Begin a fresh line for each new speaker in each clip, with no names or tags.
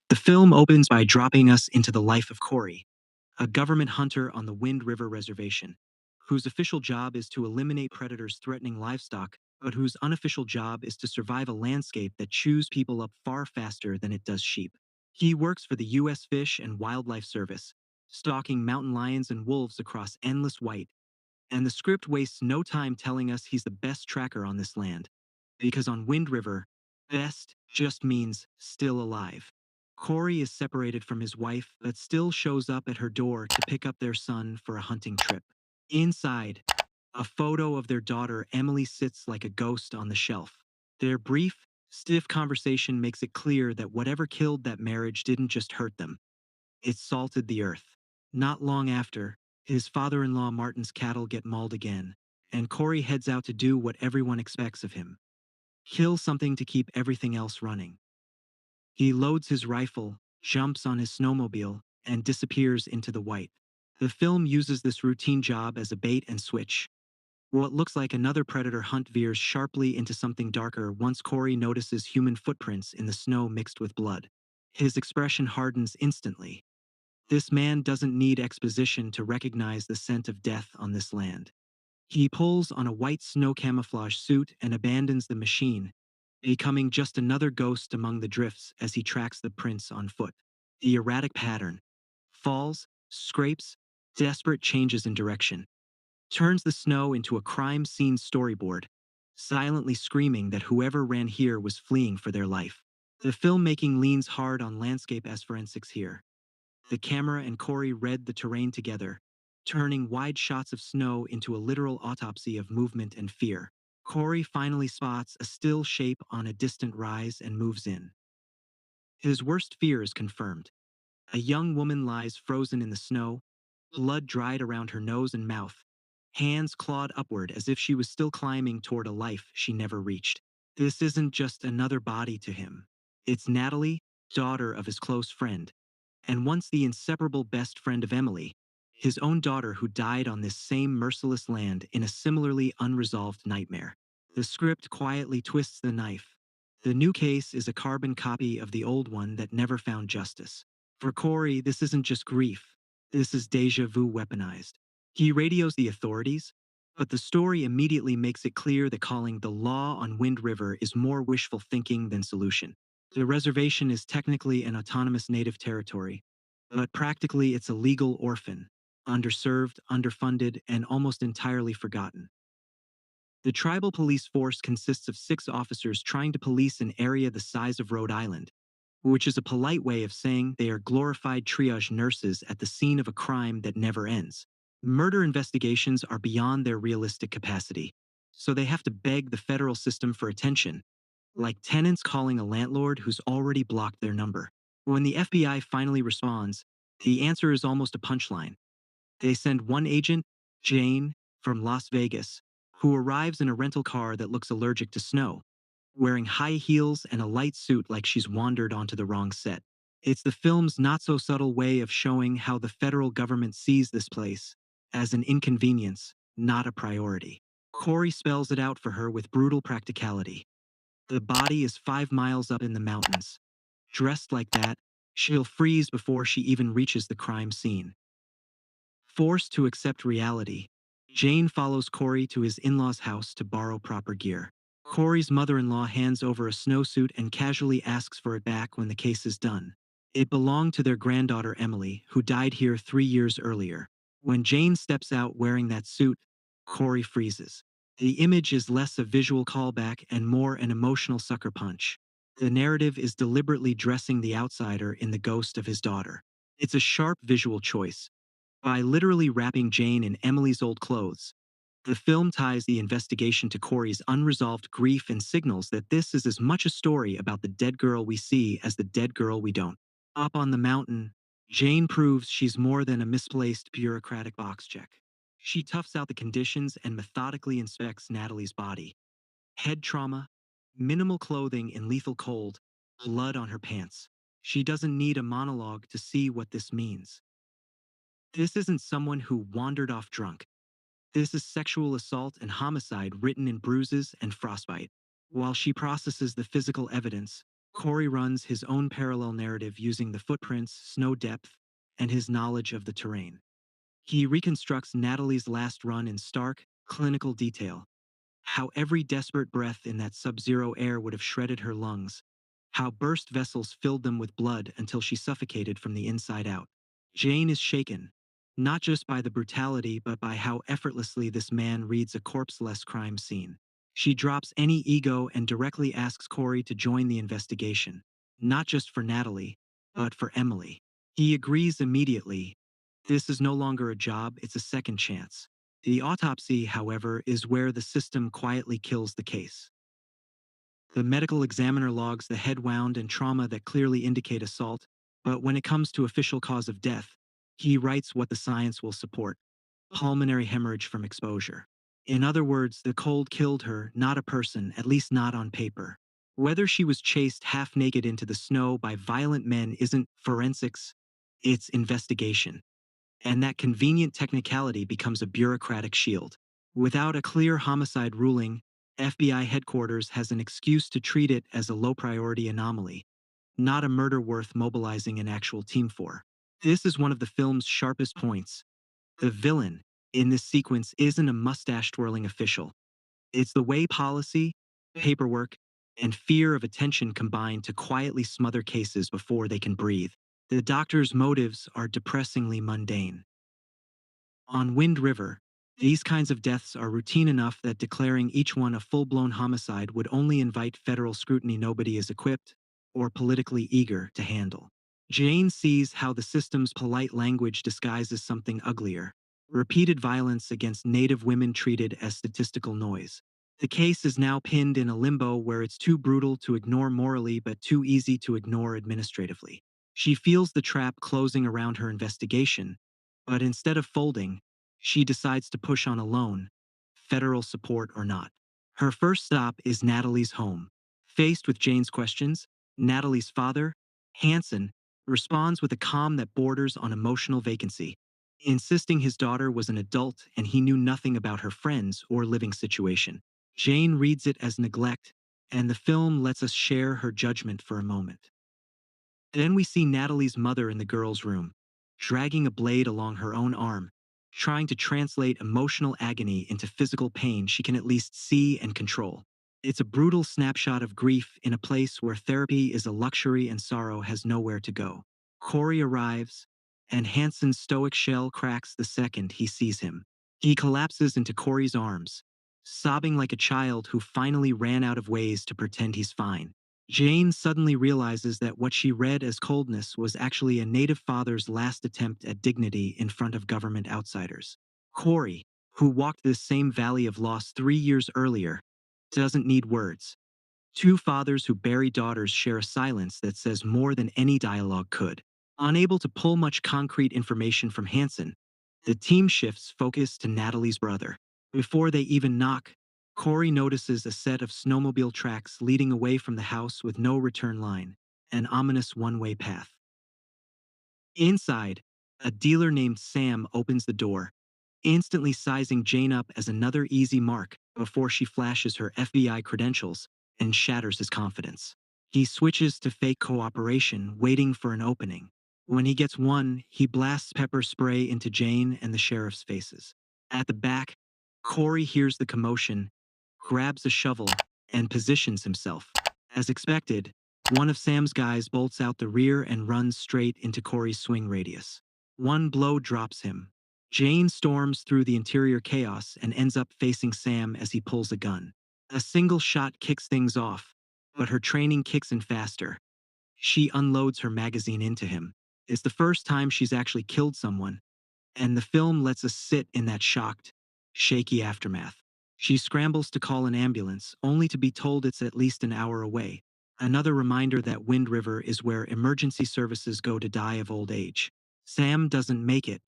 The film opens by dropping us into the life of Cory, a government hunter on the Wind River Reservation, whose official job is to eliminate predators threatening livestock, but whose unofficial job is to survive a landscape that chews people up far faster than it does sheep. He works for the U.S. Fish and Wildlife Service, stalking mountain lions and wolves across endless white, and the script wastes no time telling us he's the best tracker on this land. Because on Wind River, best just means still alive. Cory is separated from his wife, but still shows up at her door to pick up their son for a hunting trip. Inside, a photo of their daughter Emily sits like a ghost on the shelf. Their brief, stiff conversation makes it clear that whatever killed that marriage didn't just hurt them, it salted the earth. Not long after, his father-in-law Martin's cattle get mauled again, and Cory heads out to do what everyone expects of him: kill something to keep everything else running. He loads his rifle, jumps on his snowmobile, and disappears into the white. The film uses this routine job as a bait and switch. What looks like another predator hunt veers sharply into something darker once Cory notices human footprints in the snow mixed with blood. His expression hardens instantly. This man doesn't need exposition to recognize the scent of death on this land. He pulls on a white snow camouflage suit and abandons the machine, becoming just another ghost among the drifts as he tracks the prints on foot. The erratic pattern: falls, scrapes, desperate changes in direction, turns the snow into a crime scene storyboard, silently screaming that whoever ran here was fleeing for their life. The filmmaking leans hard on landscape as forensics here. The camera and Cory read the terrain together, turning wide shots of snow into a literal autopsy of movement and fear. Cory finally spots a still shape on a distant rise and moves in. His worst fear is confirmed. A young woman lies frozen in the snow, blood dried around her nose and mouth, hands clawed upward as if she was still climbing toward a life she never reached. This isn't just another body to him. It's Natalie, daughter of his close friend, and once the inseparable best friend of Emily, his own daughter who died on this same merciless land in a similarly unresolved nightmare. The script quietly twists the knife. The new case is a carbon copy of the old one that never found justice. For Cory, this isn't just grief. This is deja vu weaponized. He radios the authorities, but the story immediately makes it clear that calling the law on Wind River is more wishful thinking than solution. The reservation is technically an autonomous native territory, but practically it's a legal orphan, underserved, underfunded, and almost entirely forgotten. The tribal police force consists of 6 officers trying to police an area the size of Rhode Island, which is a polite way of saying they are glorified triage nurses at the scene of a crime that never ends. Murder investigations are beyond their realistic capacity, so they have to beg the federal system for attention, like tenants calling a landlord who's already blocked their number. When the FBI finally responds, the answer is almost a punchline. They send one agent, Jane, from Las Vegas, who arrives in a rental car that looks allergic to snow, wearing high heels and a light suit like she's wandered onto the wrong set. It's the film's not-so-subtle way of showing how the federal government sees this place as an inconvenience, not a priority. Cory spells it out for her with brutal practicality. The body is 5 miles up in the mountains. Dressed like that, she'll freeze before she even reaches the crime scene. Forced to accept reality, Jane follows Cory to his in-laws' house to borrow proper gear. Cory's mother-in-law hands over a snowsuit and casually asks for it back when the case is done. It belonged to their granddaughter Emily, who died here 3 years earlier. When Jane steps out wearing that suit, Cory freezes. The image is less a visual callback and more an emotional sucker punch. The narrative is deliberately dressing the outsider in the ghost of his daughter. It's a sharp visual choice. By literally wrapping Jane in Emily's old clothes, the film ties the investigation to Cory's unresolved grief and signals that this is as much a story about the dead girl we see as the dead girl we don't. Up on the mountain, Jane proves she's more than a misplaced bureaucratic box check. She toughs out the conditions and methodically inspects Natalie's body. Head trauma, minimal clothing in lethal cold, blood on her pants. She doesn't need a monologue to see what this means. This isn't someone who wandered off drunk. This is sexual assault and homicide written in bruises and frostbite. While she processes the physical evidence, Cory runs his own parallel narrative using the footprints, snow depth, and his knowledge of the terrain. He reconstructs Natalie's last run in stark, clinical detail. How every desperate breath in that sub-zero air would have shredded her lungs. How burst vessels filled them with blood until she suffocated from the inside out. Jane is shaken, not just by the brutality but by how effortlessly this man reads a corpse-less crime scene. She drops any ego and directly asks Cory to join the investigation, not just for Natalie, but for Emily. He agrees immediately. This is no longer a job, it's a second chance. The autopsy, however, is where the system quietly kills the case. The medical examiner logs the head wound and trauma that clearly indicate assault, but when it comes to official cause of death, he writes what the science will support: pulmonary hemorrhage from exposure. In other words, the cold killed her, not a person, at least not on paper. Whether she was chased half naked into the snow by violent men isn't forensics, it's investigation. And that convenient technicality becomes a bureaucratic shield. Without a clear homicide ruling, FBI headquarters has an excuse to treat it as a low-priority anomaly, not a murder worth mobilizing an actual team for. This is one of the film's sharpest points. The villain in this sequence isn't a mustache-twirling official. It's the way policy, paperwork, and fear of attention combine to quietly smother cases before they can breathe. The doctor's motives are depressingly mundane. On Wind River, these kinds of deaths are routine enough that declaring each one a full-blown homicide would only invite federal scrutiny nobody is equipped or politically eager to handle. Jane sees how the system's polite language disguises something uglier: repeated violence against Native women treated as statistical noise. The case is now pinned in a limbo where it's too brutal to ignore morally but too easy to ignore administratively. She feels the trap closing around her investigation, but instead of folding, she decides to push on alone, federal support or not. Her first stop is Natalie's home. Faced with Jane's questions, Natalie's father, Hanson, responds with a calm that borders on emotional vacancy, insisting his daughter was an adult and he knew nothing about her friends or living situation. Jane reads it as neglect, and the film lets us share her judgment for a moment. Then we see Natalie's mother in the girl's room, dragging a blade along her own arm, trying to translate emotional agony into physical pain she can at least see and control. It's a brutal snapshot of grief in a place where therapy is a luxury and sorrow has nowhere to go. Cory arrives, and Hanson's stoic shell cracks the second he sees him. He collapses into Cory's arms, sobbing like a child who finally ran out of ways to pretend he's fine. Jane suddenly realizes that what she read as coldness was actually a native father's last attempt at dignity in front of government outsiders. Cory, who walked this same valley of loss 3 years earlier, doesn't need words. Two fathers who bury daughters share a silence that says more than any dialogue could. Unable to pull much concrete information from Hanson, the team shifts focus to Natalie's brother. Before they even knock, Cory notices a set of snowmobile tracks leading away from the house with no return line, an ominous one-way path. Inside, a dealer named Sam opens the door, instantly sizing Jane up as another easy mark before she flashes her FBI credentials and shatters his confidence. He switches to fake cooperation, waiting for an opening. When he gets one, he blasts pepper spray into Jane and the sheriff's faces. At the back, Cory hears the commotion, grabs a shovel, and positions himself. As expected, one of Sam's guys bolts out the rear and runs straight into Cory's swing radius. One blow drops him. Jane storms through the interior chaos and ends up facing Sam as he pulls a gun. A single shot kicks things off, but her training kicks in faster. She unloads her magazine into him. It's the first time she's actually killed someone, and the film lets us sit in that shocked, shaky aftermath. She scrambles to call an ambulance, only to be told it's at least an hour away. Another reminder that Wind River is where emergency services go to die of old age. Sam doesn't make it.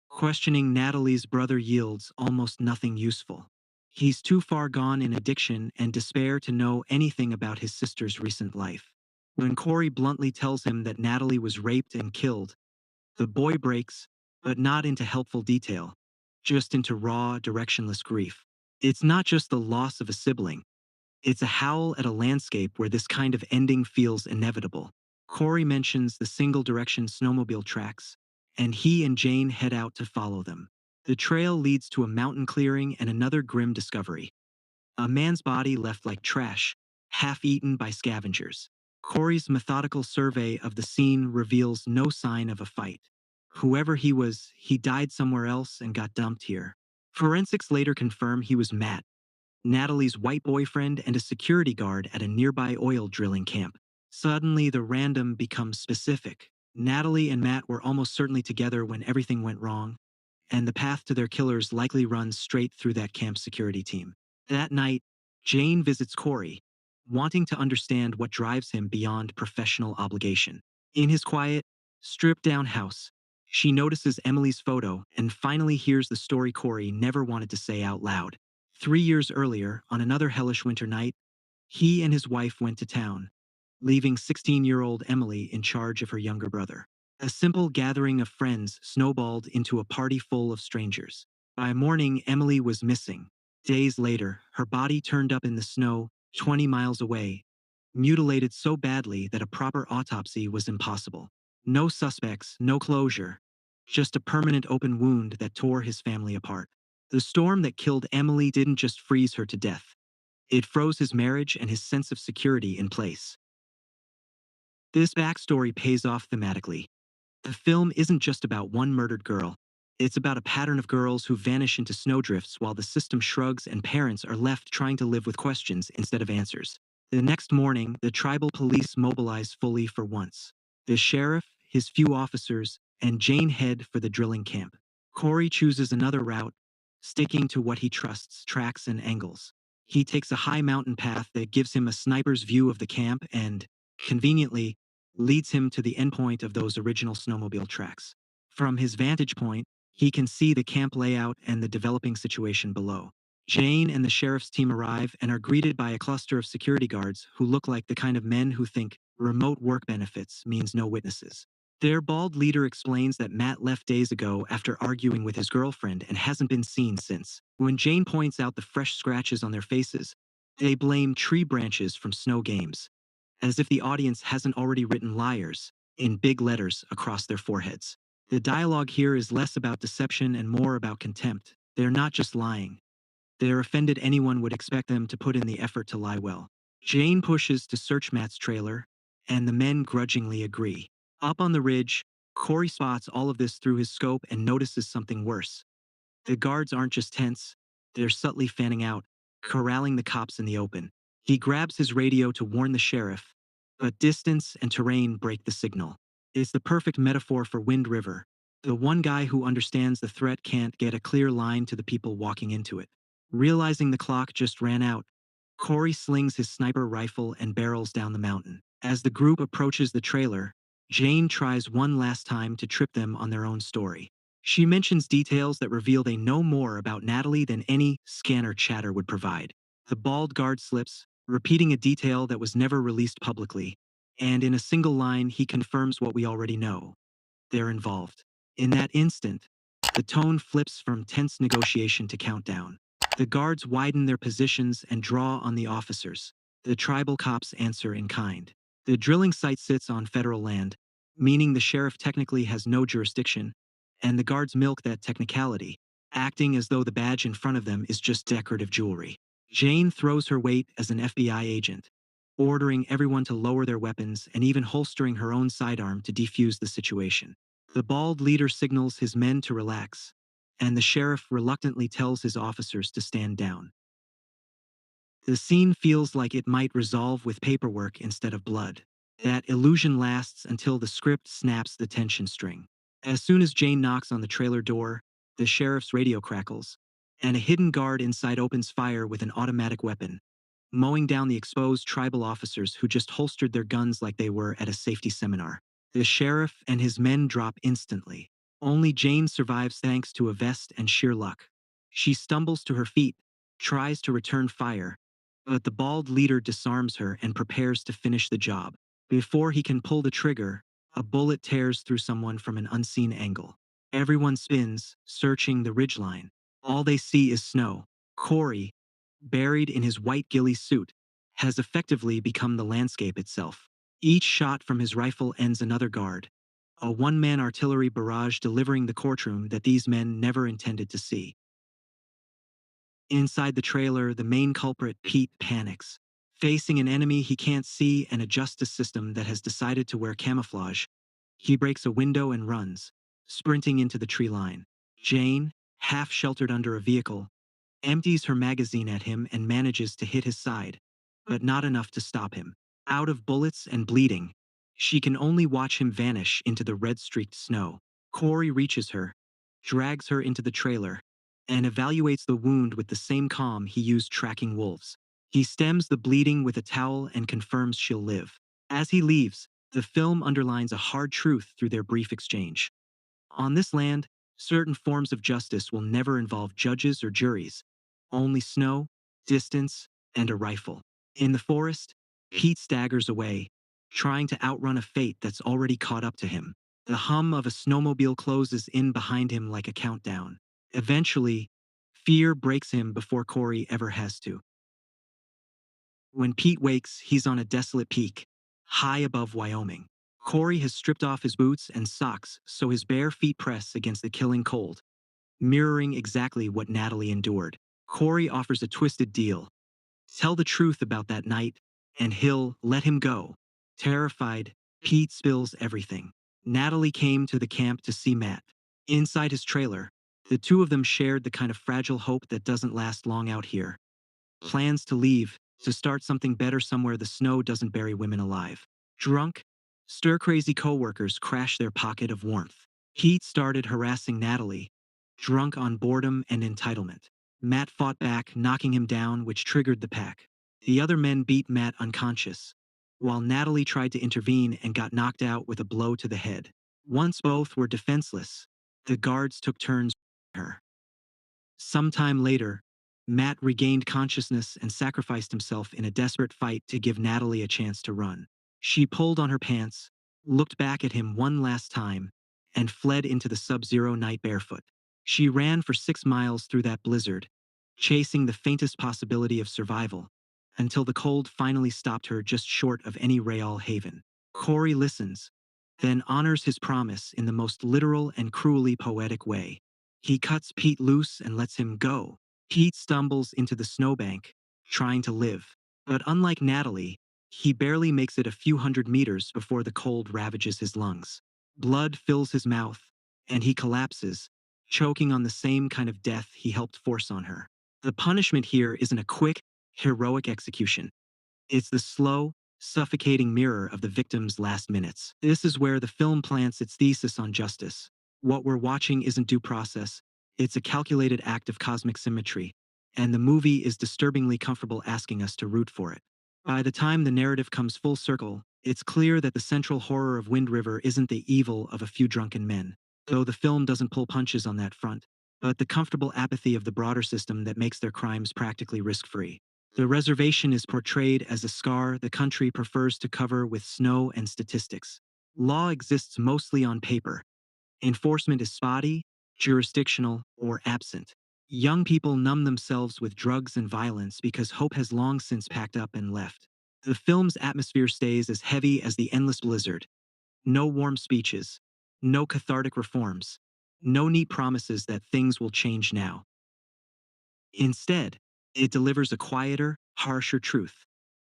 Questioning Natalie's brother yields almost nothing useful. He's too far gone in addiction and despair to know anything about his sister's recent life. When Cory bluntly tells him that Natalie was raped and killed, the boy breaks, but not into helpful detail, just into raw, directionless grief. It's not just the loss of a sibling, It's a howl at a landscape where this kind of ending feels inevitable. Cory mentions the single-direction snowmobile tracks, and he and Jane head out to follow them. The trail leads to a mountain clearing and another grim discovery. A man's body left like trash, half-eaten by scavengers. Cory's methodical survey of the scene reveals no sign of a fight. Whoever he was, he died somewhere else and got dumped here. Forensics later confirm he was Matt, Natalie's white boyfriend and a security guard at a nearby oil drilling camp. Suddenly, the random becomes specific. Natalie and Matt were almost certainly together when everything went wrong, and the path to their killers likely runs straight through that camp's security team. That night, Jane visits Cory, wanting to understand what drives him beyond professional obligation. In his quiet, stripped-down house, she notices Emily's photo and finally hears the story Cory never wanted to say out loud. 3 years earlier, on another hellish winter night, he and his wife went to town, leaving 16-year-old Emily in charge of her younger brother. A simple gathering of friends snowballed into a party full of strangers. By morning, Emily was missing. Days later, her body turned up in the snow, 20 miles away, mutilated so badly that a proper autopsy was impossible. No suspects, no closure, just a permanent open wound that tore his family apart. The storm that killed Emily didn't just freeze her to death. It froze his marriage and his sense of security in place. This backstory pays off thematically. The film isn't just about one murdered girl. It's about a pattern of girls who vanish into snowdrifts while the system shrugs and parents are left trying to live with questions instead of answers. The next morning, the tribal police mobilize fully for once. The sheriff, his few officers, and Jane head for the drilling camp. Cory chooses another route, sticking to what he trusts, tracks and angles. He takes a high mountain path that gives him a sniper's view of the camp and, conveniently, leads him to the endpoint of those original snowmobile tracks. From his vantage point, he can see the camp layout and the developing situation below. Jane and the sheriff's team arrive and are greeted by a cluster of security guards who look like the kind of men who think remote work benefits means no witnesses. Their bald leader explains that Matt left days ago after arguing with his girlfriend and hasn't been seen since. When Jane points out the fresh scratches on their faces, they blame tree branches from snow games, as if the audience hasn't already written liars in big letters across their foreheads. The dialogue here is less about deception and more about contempt. They're not just lying. They're offended anyone would expect them to put in the effort to lie well. Jane pushes to search Matt's trailer, and the men grudgingly agree. Up on the ridge, Cory spots all of this through his scope and notices something worse. The guards aren't just tense, they're subtly fanning out, corralling the cops in the open. He grabs his radio to warn the sheriff, but distance and terrain break the signal. It's the perfect metaphor for Wind River. The one guy who understands the threat can't get a clear line to the people walking into it. Realizing the clock just ran out, Cory slings his sniper rifle and barrels down the mountain. As the group approaches the trailer, Jane tries one last time to trip them on their own story. She mentions details that reveal they know more about Natalie than any scanner chatter would provide. The bald guard slips, repeating a detail that was never released publicly, and in a single line he confirms what we already know. They're involved. In that instant, the tone flips from tense negotiation to countdown. The guards widen their positions and draw on the officers. The tribal cops answer in kind. The drilling site sits on federal land, meaning the sheriff technically has no jurisdiction, and the guards milk that technicality, acting as though the badge in front of them is just decorative jewelry. Jane throws her weight as an FBI agent, ordering everyone to lower their weapons and even holstering her own sidearm to defuse the situation. The bald leader signals his men to relax, and the sheriff reluctantly tells his officers to stand down. The scene feels like it might resolve with paperwork instead of blood. That illusion lasts until the script snaps the tension string. As soon as Jane knocks on the trailer door, the sheriff's radio crackles, and a hidden guard inside opens fire with an automatic weapon, mowing down the exposed tribal officers who just holstered their guns like they were at a safety seminar. The sheriff and his men drop instantly. Only Jane survives thanks to a vest and sheer luck. She stumbles to her feet, tries to return fire, but the bald leader disarms her and prepares to finish the job. Before he can pull the trigger, a bullet tears through someone from an unseen angle. Everyone spins, searching the ridgeline. All they see is snow. Cory, buried in his white ghillie suit, has effectively become the landscape itself. Each shot from his rifle ends another guard, a one-man artillery barrage delivering the courtroom that these men never intended to see. Inside the trailer, the main culprit, Pete, panics. Facing an enemy he can't see and a justice system that has decided to wear camouflage, he breaks a window and runs, sprinting into the tree line. Jane, half sheltered under a vehicle, empties her magazine at him and manages to hit his side, but not enough to stop him. Out of bullets and bleeding, she can only watch him vanish into the red-streaked snow. Cory reaches her, drags her into the trailer, and evaluates the wound with the same calm he used tracking wolves. He stems the bleeding with a towel and confirms she'll live. As he leaves, the film underlines a hard truth through their brief exchange. On this land, certain forms of justice will never involve judges or juries, only snow, distance, and a rifle. In the forest, Pete staggers away, trying to outrun a fate that's already caught up to him. The hum of a snowmobile closes in behind him like a countdown. Eventually, fear breaks him before Cory ever has to. When Pete wakes, he's on a desolate peak, high above Wyoming. Cory has stripped off his boots and socks so his bare feet press against the killing cold, mirroring exactly what Natalie endured. Cory offers a twisted deal. Tell the truth about that night, and he'll let him go. Terrified, Pete spills everything. Natalie came to the camp to see Matt. Inside his trailer, the two of them shared the kind of fragile hope that doesn't last long out here. Plans to leave, to start something better somewhere the snow doesn't bury women alive. Drunk, stir-crazy co-workers crash their pocket of warmth. Pete started harassing Natalie, drunk on boredom and entitlement. Matt fought back, knocking him down, which triggered the pack. The other men beat Matt unconscious, while Natalie tried to intervene and got knocked out with a blow to the head. Once both were defenseless, the guards took turns with her. Sometime later, Matt regained consciousness and sacrificed himself in a desperate fight to give Natalie a chance to run. She pulled on her pants, looked back at him one last time, and fled into the sub-zero night barefoot. She ran for 6 miles through that blizzard, chasing the faintest possibility of survival, until the cold finally stopped her just short of any Real haven. Cory listens, then honors his promise in the most literal and cruelly poetic way. He cuts Pete loose and lets him go. Pete stumbles into the snowbank, trying to live. But unlike Natalie, he barely makes it a few hundred meters before the cold ravages his lungs. Blood fills his mouth, and he collapses, choking on the same kind of death he helped force on her. The punishment here isn't a quick, heroic execution. It's the slow, suffocating mirror of the victim's last minutes. This is where the film plants its thesis on justice. What we're watching isn't due process, it's a calculated act of cosmic symmetry, and the movie is disturbingly comfortable asking us to root for it. By the time the narrative comes full circle, it's clear that the central horror of Wind River isn't the evil of a few drunken men, though the film doesn't pull punches on that front, but the comfortable apathy of the broader system that makes their crimes practically risk-free. The reservation is portrayed as a scar the country prefers to cover with snow and statistics. Law exists mostly on paper. Enforcement is spotty, jurisdictional, or absent. Young people numb themselves with drugs and violence because hope has long since packed up and left. The film's atmosphere stays as heavy as the endless blizzard. No warm speeches, no cathartic reforms, no neat promises that things will change now. Instead, it delivers a quieter, harsher truth.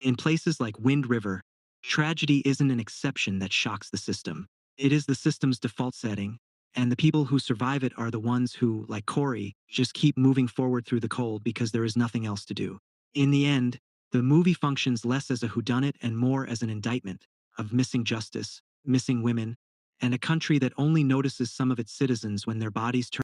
In places like Wind River, tragedy isn't an exception that shocks the system. It is the system's default setting, and the people who survive it are the ones who, like Cory, just keep moving forward through the cold because there is nothing else to do. In the end, the movie functions less as a whodunit and more as an indictment of missing justice, missing women, and a country that only notices some of its citizens when their bodies turn